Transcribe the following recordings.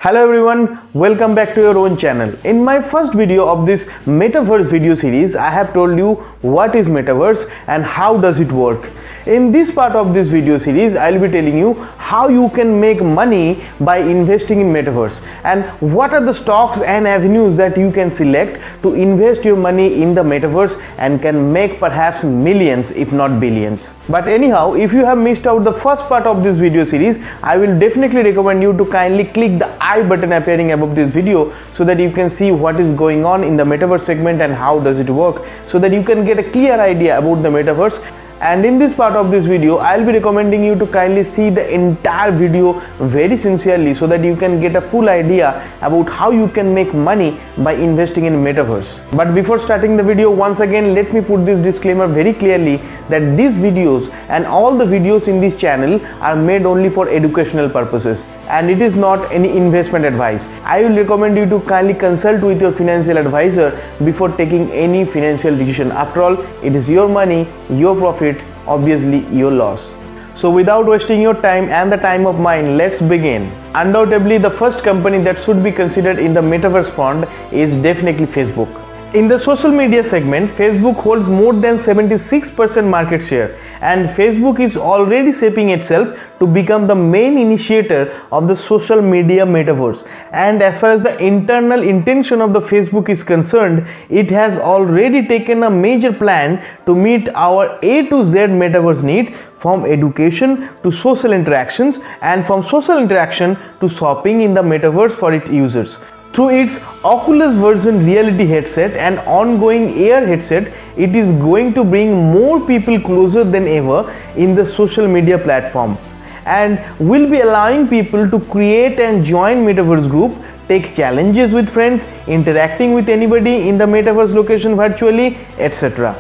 Hello everyone, welcome back to your own channel. In my first video of this Metaverse video series, I have told you what is Metaverse and how does it work. In this part of this video series, I'll be telling you how you can make money by investing in Metaverse and what are the stocks and avenues that you can select to invest your money in the Metaverse and can make perhaps millions if not billions. But anyhow, if you have missed out the first part of this video series, I will definitely recommend you to kindly click the I button appearing above this video so that you can see what is going on in the Metaverse segment and how does it work, so that you can get a clear idea about the Metaverse. And in this part of this video, I'll be recommending you to kindly see the entire video very sincerely so that you can get a full idea about how you can make money by investing in Metaverse. But before starting the video, once again, let me put this disclaimer very clearly that these videos and all the videos in this channel are made only for educational purposes and it is not any investment advice. I will recommend you to kindly consult with your financial advisor before taking any financial decision. After all, it is your money, your profit, obviously your loss. So without wasting your time and the time of mine, let's begin. Undoubtedly, the first company that should be considered in the Metaverse fund is definitely Facebook. In the social media segment, Facebook holds more than 76% market share, and Facebook is already shaping itself to become the main initiator of the social media metaverse. And as far as the internal intention of the Facebook is concerned, it has already taken a major plan to meet our A to Z metaverse need, from education to social interactions and from social interaction to shopping in the metaverse for its users. Through its Oculus version reality headset and ongoing AR headset, it is going to bring more people closer than ever in the social media platform and will be allowing people to create and join metaverse group, take challenges with friends, interacting with anybody in the metaverse location virtually, etc.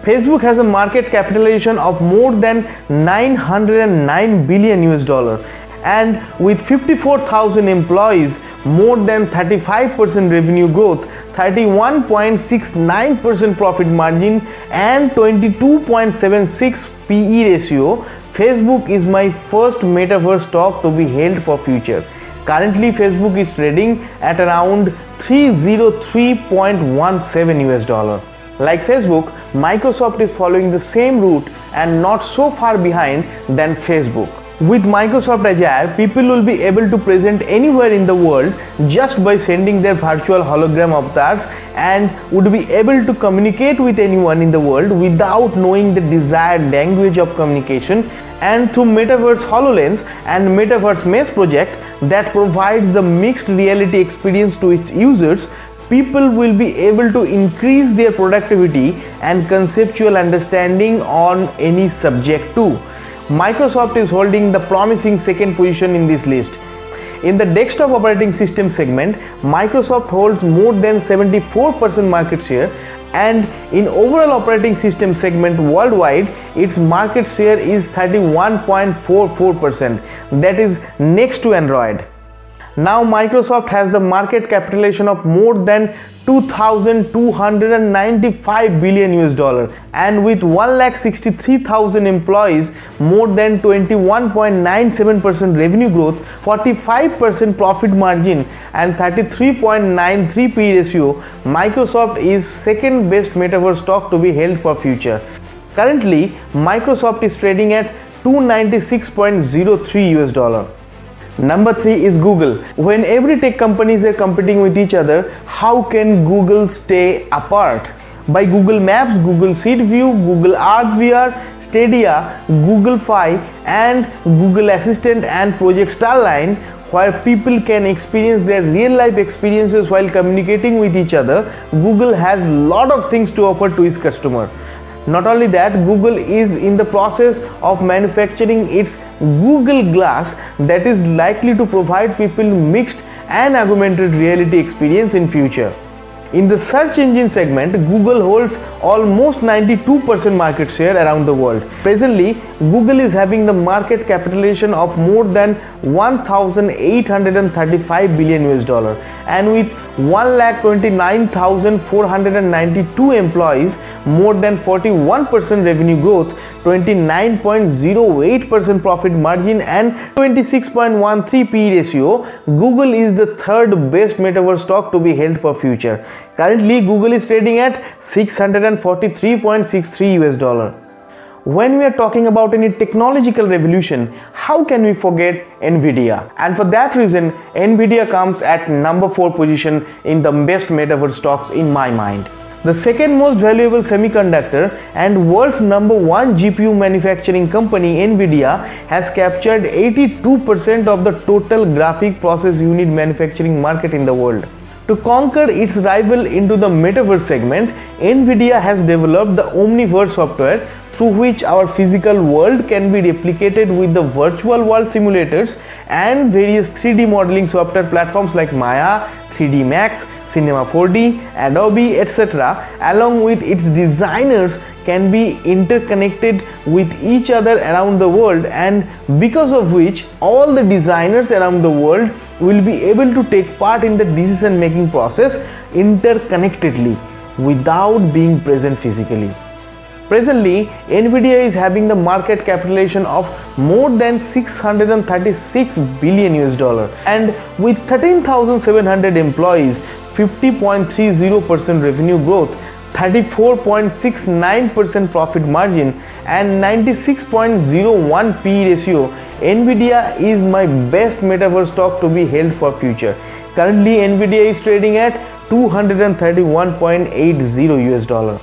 Facebook has a market capitalization of more than $909 billion and with 54,000 employees, more than 35% revenue growth, 31.69% profit margin and 22.76 PE ratio, Facebook is my first metaverse stock to be held for future. Currently, Facebook is trading at around $303.17. Like Facebook, Microsoft is following the same route and not so far behind than Facebook. With Microsoft Azure, people will be able to present anywhere in the world just by sending their virtual hologram avatars and would be able to communicate with anyone in the world without knowing the desired language of communication. And through Metaverse HoloLens and Metaverse Mesh project that provides the mixed reality experience to its users, people will be able to increase their productivity and conceptual understanding on any subject too. Microsoft is holding the promising second position in this list. In the desktop operating system segment, Microsoft holds more than 74% market share, and in overall operating system segment worldwide, its market share is 31.44%, that is next to Android. Now Microsoft has the market capitalization of more than $2,295 billion and with 1,63,000 employees, more than 21.97% revenue growth, 45% profit margin and 33.93 PE ratio, Microsoft is second best metaverse stock to be held for future. Currently, Microsoft is trading at $296.03. Number 3 is Google. When every tech companies are competing with each other, how can Google stay apart? By Google Maps, Google Street View, Google Earth VR, Stadia, Google Fi and Google Assistant and Project Starline, where people can experience their real life experiences while communicating with each other, Google has a lot of things to offer to its customer. Not only that, Google is in the process of manufacturing its Google Glass that is likely to provide people mixed and augmented reality experience in future. In the search engine segment, Google holds almost 92% market share around the world. Presently, Google is having the market capitalization of more than 1,835 billion US dollar, and with 1,29,492 employees, more than 41% revenue growth, 29.08% profit margin and 26.13 PE ratio, Google is the third best metaverse stock to be held for future. Currently, Google is trading at 643.63 US dollar. When we are talking about any technological revolution, how can we forget Nvidia? And for that reason, Nvidia comes at number 4 position in the best metaverse stocks in my mind. The second most valuable semiconductor and world's number 1 GPU manufacturing company, Nvidia, has captured 82% of the total graphic process unit manufacturing market in the world. To conquer its rival into the metaverse segment, Nvidia has developed the Omniverse software, through which our physical world can be replicated with the virtual world simulators and various 3D modeling software platforms like Maya, 3D Max, Cinema 4D, Adobe, etc. along with its designers can be interconnected with each other around the world, and because of which all the designers around the world will be able to take part in the decision making process interconnectedly without being present physically. Presently, Nvidia is having the market capitalization of more than 636 billion US dollar, and with 13,700 employees, 50.30% revenue growth, 34.69% profit margin and 96.01 PE ratio, Nvidia is my best metaverse stock to be held for future. Currently, Nvidia is trading at 231.80 US dollar.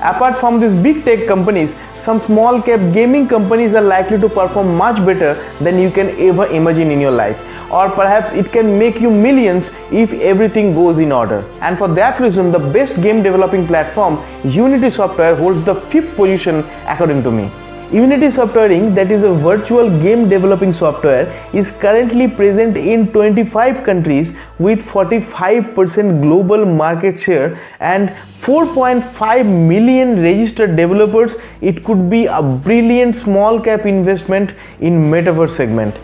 Apart from these big tech companies, some small cap gaming companies are likely to perform much better than you can ever imagine in your life, or perhaps it can make you millions if everything goes in order. And for that reason, the best game developing platform, Unity Software, holds the 5th position according to me. Unity Software Inc., that is a virtual game developing software, is currently present in 25 countries with 45% global market share and 4.5 million registered developers. It could be a brilliant small cap investment in metaverse segment.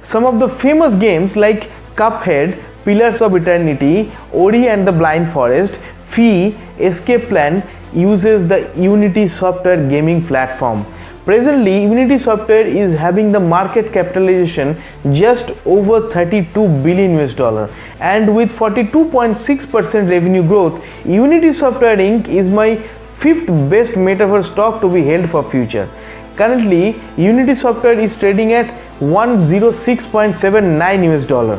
Some of the famous games like Cuphead, Pillars of Eternity, Ori and the Blind Forest, Fee, Escape Plan uses the Unity Software gaming platform. Presently, Unity Software is having the market capitalization just over 32 billion US dollar, and with 42.6% revenue growth, Unity Software Inc. is my 5th best metaverse stock to be held for future. Currently, Unity Software is trading at 106.79 US dollar.